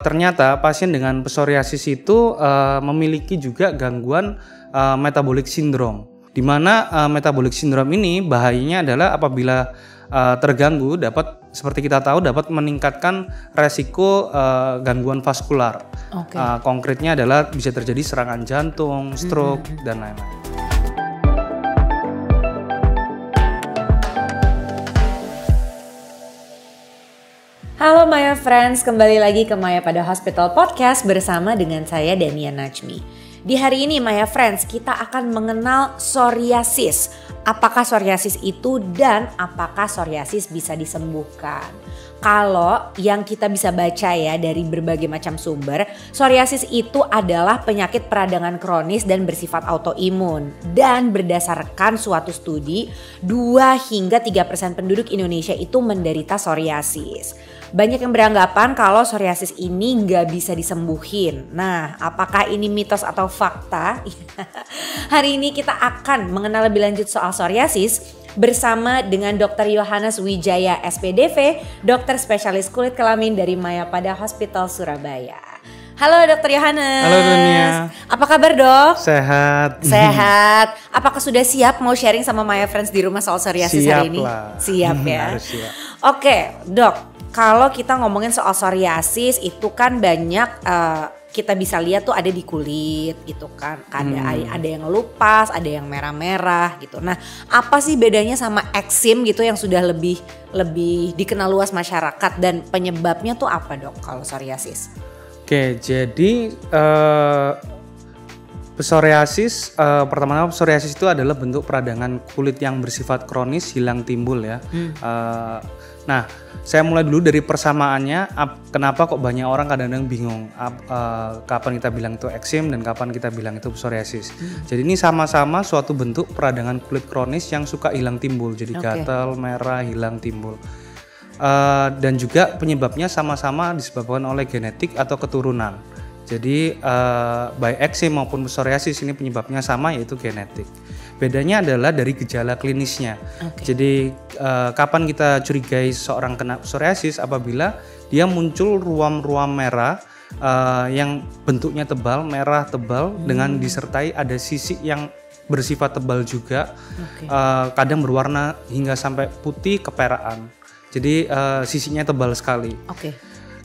Ternyata pasien dengan psoriasis itu memiliki juga gangguan metabolic syndrome. Di mana metabolic syndrome ini bahayanya adalah apabila terganggu seperti kita tahu dapat meningkatkan resiko gangguan vaskular. Konkretnya adalah bisa terjadi serangan jantung, stroke dan lain-lain. Halo Maya Friends, kembali lagi ke Maya Pada Hospital Podcast bersama dengan saya Dania Najmi. Di hari ini Maya Friends, kita akan mengenal psoriasis. Apakah psoriasis itu dan apakah psoriasis bisa disembuhkan? Kalau yang kita bisa baca ya dari berbagai macam sumber, psoriasis itu adalah penyakit peradangan kronis dan bersifat autoimun. Dan berdasarkan suatu studi, 2 hingga 3% penduduk Indonesia itu menderita psoriasis. Banyak yang beranggapan kalau psoriasis ini nggak bisa disembuhin. Nah, apakah ini mitos atau fakta? Hari ini kita akan mengenal lebih lanjut soal psoriasis bersama dengan Dr. Yohanes Wijaya SPDV, dokter spesialis kulit kelamin dari Maya Pada Hospital Surabaya. Halo Dr. Yohanes. Halo Dunia. Apa kabar dok? Sehat. Sehat. Apakah sudah siap mau sharing sama Maya Friends di rumah soal psoriasis hari ini? Siap ya. Harus siap. Oke dok. Kalau kita ngomongin soal psoriasis itu kan banyak kita bisa lihat tuh ada di kulit gitu kan. Ada yang lupas, ada yang merah-merah gitu. Nah, apa sih bedanya sama eksim gitu yang sudah lebih dikenal luas masyarakat dan penyebabnya tuh apa dok kalau psoriasis? Oke, jadi psoriasis pertama-tama psoriasis itu adalah bentuk peradangan kulit yang bersifat kronis hilang timbul ya. Nah, saya mulai dulu dari persamaannya. Kenapa kok banyak orang kadang-kadang bingung kapan kita bilang itu eksim dan kapan kita bilang itu psoriasis. Jadi ini sama-sama suatu bentuk peradangan kulit kronis yang suka hilang timbul. Jadi gatal, merah, hilang timbul. Dan juga penyebabnya sama-sama disebabkan oleh genetik atau keturunan. Jadi baik eksim maupun psoriasis ini penyebabnya sama, yaitu genetik. Bedanya adalah dari gejala klinisnya. Jadi kapan kita curigai seorang kena psoriasis apabila dia muncul ruam-ruam merah yang bentuknya tebal, merah tebal dengan disertai ada sisik yang bersifat tebal juga. Kadang berwarna hingga sampai putih keperaan. Jadi sisiknya tebal sekali.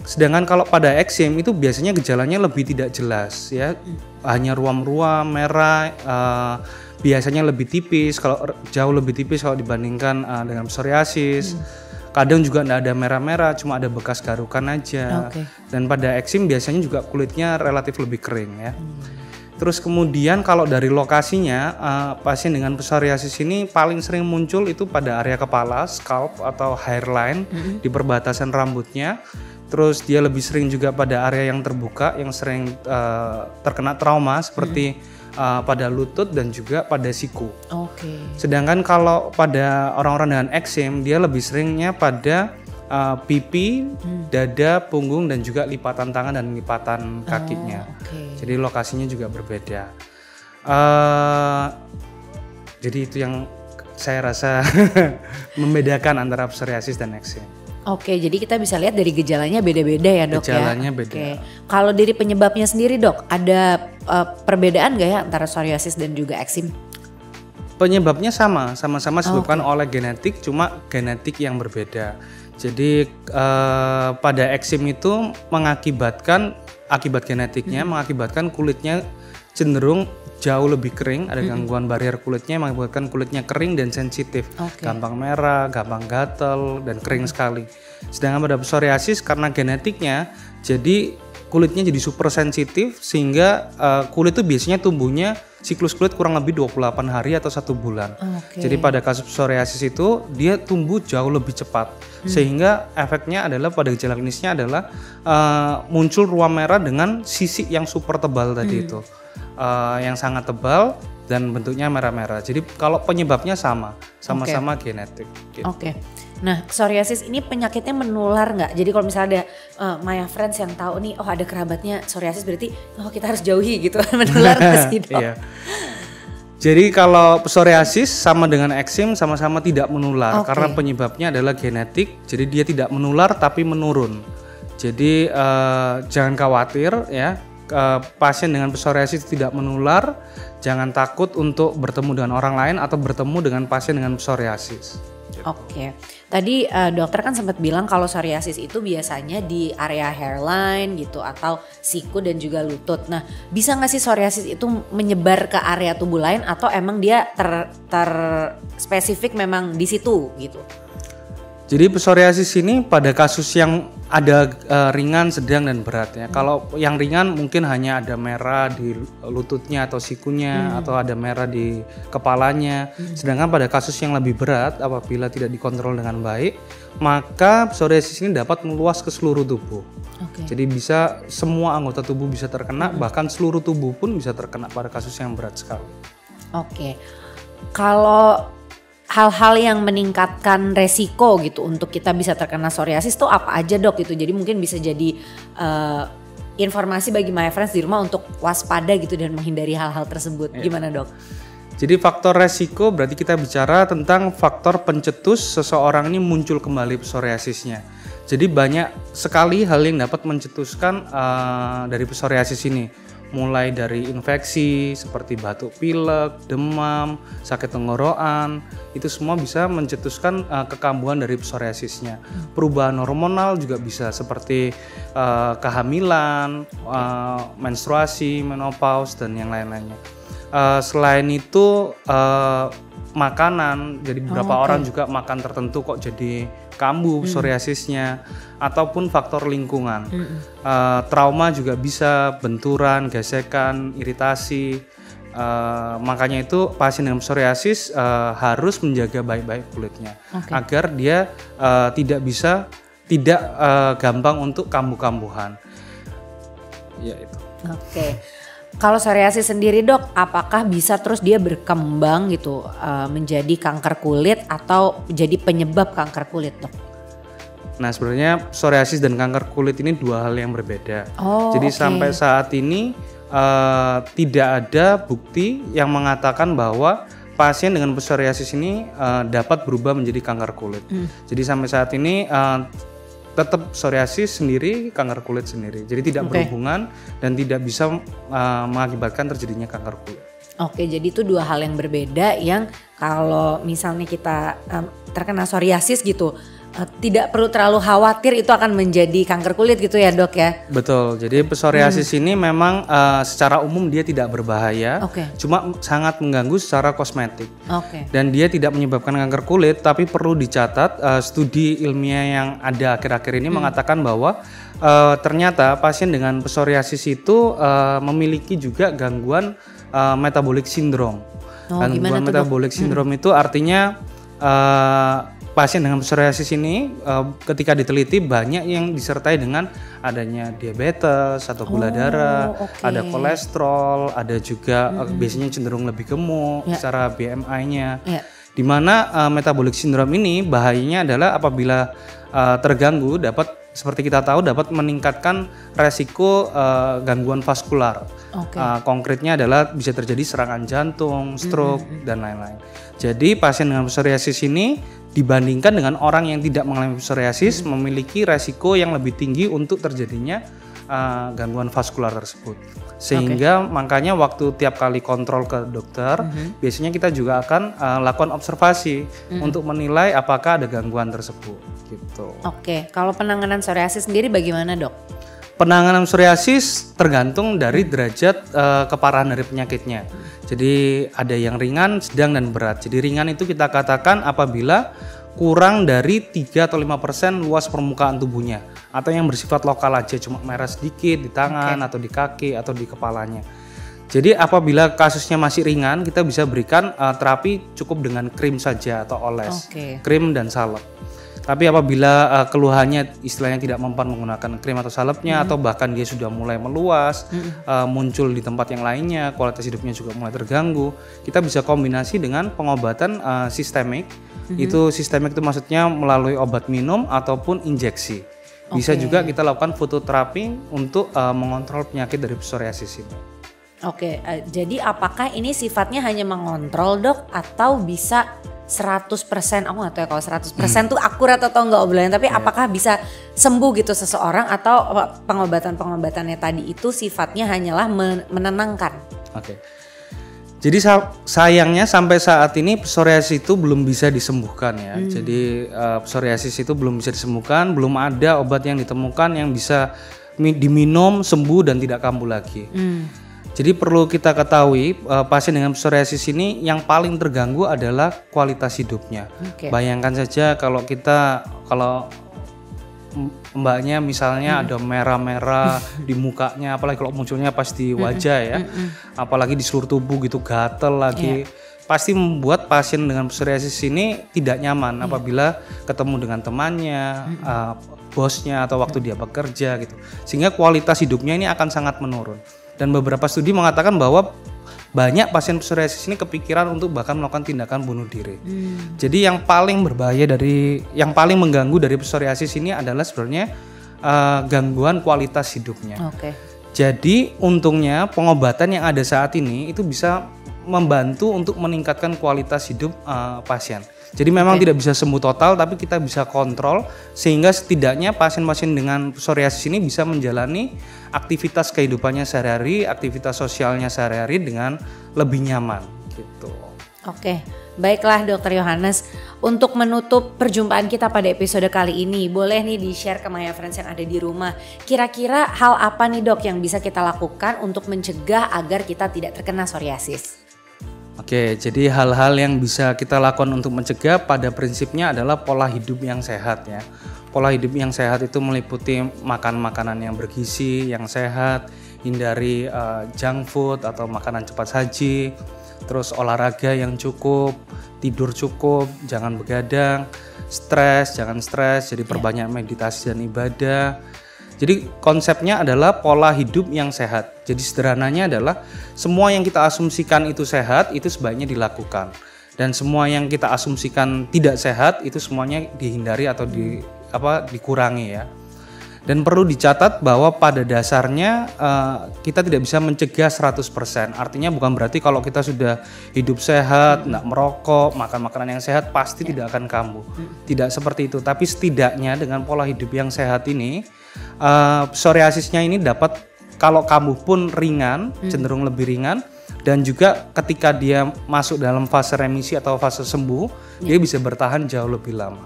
Sedangkan kalau pada eksim itu biasanya gejalanya lebih tidak jelas ya, hanya ruam-ruam merah, biasanya lebih tipis, kalau jauh lebih tipis kalau dibandingkan dengan psoriasis. Kadang juga tidak ada merah-merah, cuma ada bekas garukan aja. Dan pada eksim biasanya juga kulitnya relatif lebih kering ya. Terus kemudian kalau dari lokasinya, pasien dengan psoriasis ini paling sering muncul itu pada area kepala, scalp atau hairline di perbatasan rambutnya. Terus dia lebih sering juga pada area yang terbuka, yang sering terkena trauma seperti pada lutut dan juga pada siku. Sedangkan kalau pada orang-orang dengan eksim, dia lebih seringnya pada pipi, dada, punggung dan juga lipatan tangan dan lipatan kakinya. Jadi lokasinya juga berbeda. Jadi itu yang saya rasa membedakan antara psoriasis dan eksim. Jadi kita bisa lihat dari gejalanya beda-beda ya dok. Gejalanya beda. Kalau dari penyebabnya sendiri dok, ada perbedaan nggak ya antara psoriasis dan juga eksim? Penyebabnya sama-sama disebabkan oleh genetik, cuma genetik yang berbeda. Jadi pada eksim itu akibat genetiknya mengakibatkan kulitnya cenderung jauh lebih kering, ada gangguan barrier kulitnya yang mengakibatkan kulitnya kering dan sensitif, gampang merah, gampang gatal dan kering sekali. Sedangkan pada psoriasis karena genetiknya, jadi kulitnya jadi super sensitif sehingga kulit itu biasanya tumbuhnya siklus kulit kurang lebih 28 hari atau 1 bulan. Jadi pada kasus psoriasis itu dia tumbuh jauh lebih cepat sehingga efeknya adalah pada gejala klinisnya adalah muncul ruam merah dengan sisik yang super tebal tadi itu. Yang sangat tebal dan bentuknya merah-merah. Jadi kalau penyebabnya sama-sama genetik. Gitu. Nah, psoriasis ini penyakitnya menular nggak? Jadi kalau misalnya ada Maya Friends yang tahu nih, ada kerabatnya psoriasis berarti kita harus jauhi gitu. Menular nggak sih dok? Jadi kalau psoriasis sama dengan eksim sama-sama tidak menular karena penyebabnya adalah genetik. Jadi dia tidak menular tapi menurun. Jadi jangan khawatir ya, pasien dengan psoriasis tidak menular. Jangan takut untuk bertemu dengan orang lain atau bertemu dengan pasien dengan psoriasis. Oke, tadi dokter kan sempat bilang kalau psoriasis itu biasanya di area hairline gitu atau siku dan juga lutut. Nah, bisa nggak sih psoriasis itu menyebar ke area tubuh lain atau emang dia spesifik memang di situ gitu? Jadi psoriasis ini pada kasus yang ada ringan, sedang dan berat ya. Kalau yang ringan mungkin hanya ada merah di lututnya atau sikunya atau ada merah di kepalanya. Sedangkan pada kasus yang lebih berat apabila tidak dikontrol dengan baik, maka psoriasis ini dapat meluas ke seluruh tubuh. Jadi bisa semua anggota tubuh bisa terkena, bahkan seluruh tubuh pun bisa terkena pada kasus yang berat sekali. Kalau hal-hal yang meningkatkan resiko gitu untuk kita bisa terkena psoriasis tuh apa aja dok gitu. Jadi mungkin bisa jadi informasi bagi my friends di rumah untuk waspada gitu dan menghindari hal-hal tersebut. Gimana dok? Jadi faktor resiko berarti kita bicara tentang faktor pencetus seseorang ini muncul kembali psoriasisnya. Jadi banyak sekali hal yang dapat mencetuskan dari psoriasis ini. Mulai dari infeksi seperti batuk pilek, demam, sakit tenggorokan, itu semua bisa mencetuskan kekambuhan dari psoriasisnya. Perubahan hormonal juga bisa seperti kehamilan, menstruasi, menopause dan yang lain-lainnya. Selain itu makanan, jadi beberapa orang juga makan tertentu kok jadi kambuh psoriasisnya, ataupun faktor lingkungan. Trauma juga bisa, benturan, gesekan, iritasi. Makanya itu pasien dengan psoriasis harus menjaga baik-baik kulitnya agar dia tidak gampang untuk kambuh-kambuhan. Ya itu. Kalau psoriasis sendiri dok, apakah bisa terus dia berkembang gitu menjadi kanker kulit atau jadi penyebab kanker kulit dok? Nah sebenarnya psoriasis dan kanker kulit ini dua hal yang berbeda. Jadi sampai saat ini tidak ada bukti yang mengatakan bahwa pasien dengan psoriasis ini dapat berubah menjadi kanker kulit. Jadi sampai saat ini tetap psoriasis sendiri, kanker kulit sendiri. Jadi tidak berhubungan dan tidak bisa mengakibatkan terjadinya kanker kulit. Jadi itu dua hal yang berbeda yang kalau misalnya kita terkena psoriasis gitu, tidak perlu terlalu khawatir itu akan menjadi kanker kulit gitu ya dok ya? Betul, jadi psoriasis ini memang secara umum dia tidak berbahaya, cuma sangat mengganggu secara kosmetik. Dan dia tidak menyebabkan kanker kulit, tapi perlu dicatat studi ilmiah yang ada akhir-akhir ini mengatakan bahwa ternyata pasien dengan psoriasis itu memiliki juga gangguan metabolic syndrome. Gangguan metabolic syndrome itu artinya pasien dengan psoriasis ini ketika diteliti banyak yang disertai dengan adanya diabetes atau gula darah, ada kolesterol, ada juga biasanya cenderung lebih gemuk secara BMI-nya. Di mana metabolic syndrome ini bahayanya adalah apabila terganggu seperti kita tahu dapat meningkatkan resiko gangguan vaskular. Konkretnya adalah bisa terjadi serangan jantung, stroke dan lain-lain. Jadi pasien dengan psoriasis ini dibandingkan dengan orang yang tidak mengalami psoriasis memiliki resiko yang lebih tinggi untuk terjadinya gangguan vaskular tersebut. Sehingga makanya waktu tiap kali kontrol ke dokter, biasanya kita juga akan lakukan observasi untuk menilai apakah ada gangguan tersebut gitu. Kalau penanganan psoriasis sendiri bagaimana dok? Penanganan psoriasis tergantung dari derajat keparahan dari penyakitnya. Jadi ada yang ringan, sedang dan berat. Jadi ringan itu kita katakan apabila kurang dari 3 atau 5% luas permukaan tubuhnya, atau yang bersifat lokal aja, cuma merah sedikit di tangan atau di kaki atau di kepalanya. Jadi apabila kasusnya masih ringan, kita bisa berikan terapi cukup dengan krim saja atau oles, krim dan salep. Tapi apabila keluhannya istilahnya tidak mempan menggunakan krim atau salepnya, atau bahkan dia sudah mulai meluas, muncul di tempat yang lainnya, kualitas hidupnya juga mulai terganggu, kita bisa kombinasi dengan pengobatan sistemik. Itu sistemik itu maksudnya melalui obat minum ataupun injeksi. Bisa juga kita lakukan fototerapi untuk mengontrol penyakit dari psoriasis ini. Jadi apakah ini sifatnya hanya mengontrol dok atau bisa 100%, aku gak tahu ya kalau 100% tuh akurat atau enggak obrolannya, tapi apakah bisa sembuh gitu seseorang atau pengobatan-pengobatannya tadi itu sifatnya hanyalah menenangkan? Oke. Jadi sayangnya sampai saat ini psoriasis itu belum bisa disembuhkan ya. Jadi psoriasis itu belum bisa disembuhkan, belum ada obat yang ditemukan yang bisa diminum sembuh dan tidak kambuh lagi. Jadi perlu kita ketahui pasien dengan psoriasis ini yang paling terganggu adalah kualitas hidupnya. Bayangkan saja kalau mbaknya misalnya ada merah-merah di mukanya, apalagi kalau munculnya pas di wajah ya, apalagi di seluruh tubuh gitu, gatel lagi, pasti membuat pasien dengan psoriasis ini tidak nyaman apabila ketemu dengan temannya, bosnya atau waktu dia bekerja gitu, sehingga kualitas hidupnya ini akan sangat menurun. Dan beberapa studi mengatakan bahwa banyak pasien psoriasis ini kepikiran untuk bahkan melakukan tindakan bunuh diri. Jadi yang paling berbahaya yang paling mengganggu dari psoriasis ini adalah sebenarnya gangguan kualitas hidupnya. Jadi untungnya pengobatan yang ada saat ini itu bisa membantu untuk meningkatkan kualitas hidup pasien. Jadi memang tidak bisa sembuh total, tapi kita bisa kontrol sehingga setidaknya pasien-pasien dengan psoriasis ini bisa menjalani aktivitas kehidupannya sehari-hari, aktivitas sosialnya sehari-hari dengan lebih nyaman gitu. Oke, baiklah Dr. Yohanes. Untuk menutup perjumpaan kita pada episode kali ini, boleh nih di-share ke Maya Friends yang ada di rumah. Kira-kira hal apa nih Dok yang bisa kita lakukan untuk mencegah agar kita tidak terkena psoriasis? Oke, jadi hal-hal yang bisa kita lakukan untuk mencegah pada prinsipnya adalah pola hidup yang sehat ya. Pola hidup yang sehat itu meliputi makan makanan yang bergizi, yang sehat, hindari junk food atau makanan cepat saji, terus olahraga yang cukup, tidur cukup, jangan begadang, jangan stres, jadi perbanyak meditasi dan ibadah. Jadi konsepnya adalah pola hidup yang sehat. Jadi sederhananya adalah semua yang kita asumsikan itu sehat itu sebaiknya dilakukan. Dan semua yang kita asumsikan tidak sehat itu semuanya dihindari atau dikurangi ya. Dan perlu dicatat bahwa pada dasarnya kita tidak bisa mencegah 100%. Artinya bukan berarti kalau kita sudah hidup sehat, nggak merokok, makan makanan yang sehat pasti tidak akan kambuh. Tidak seperti itu. Tapi setidaknya dengan pola hidup yang sehat ini psoriasisnya ini dapat kalau kambuh pun ringan, cenderung lebih ringan, dan juga ketika dia masuk dalam fase remisi atau fase sembuh, dia bisa bertahan jauh lebih lama.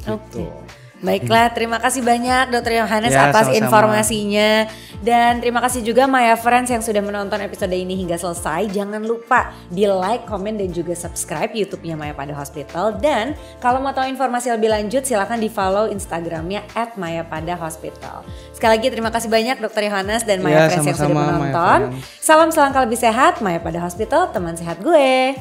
Gitu. Baiklah, terima kasih banyak Dr. Yohanes atas sama-sama. Informasinya. Dan terima kasih juga Maya Friends yang sudah menonton episode ini hingga selesai. Jangan lupa di like, komen, dan juga subscribe YouTube-nya Maya Pada Hospital. Dan kalau mau tahu informasi lebih lanjut silahkan di follow Instagram-nya @mayaPadaHospital. Sekali lagi terima kasih banyak Dr. Yohanes dan Maya Friends yang sudah menonton. Salam selangkah lebih sehat, Maya Pada Hospital, teman sehat gue.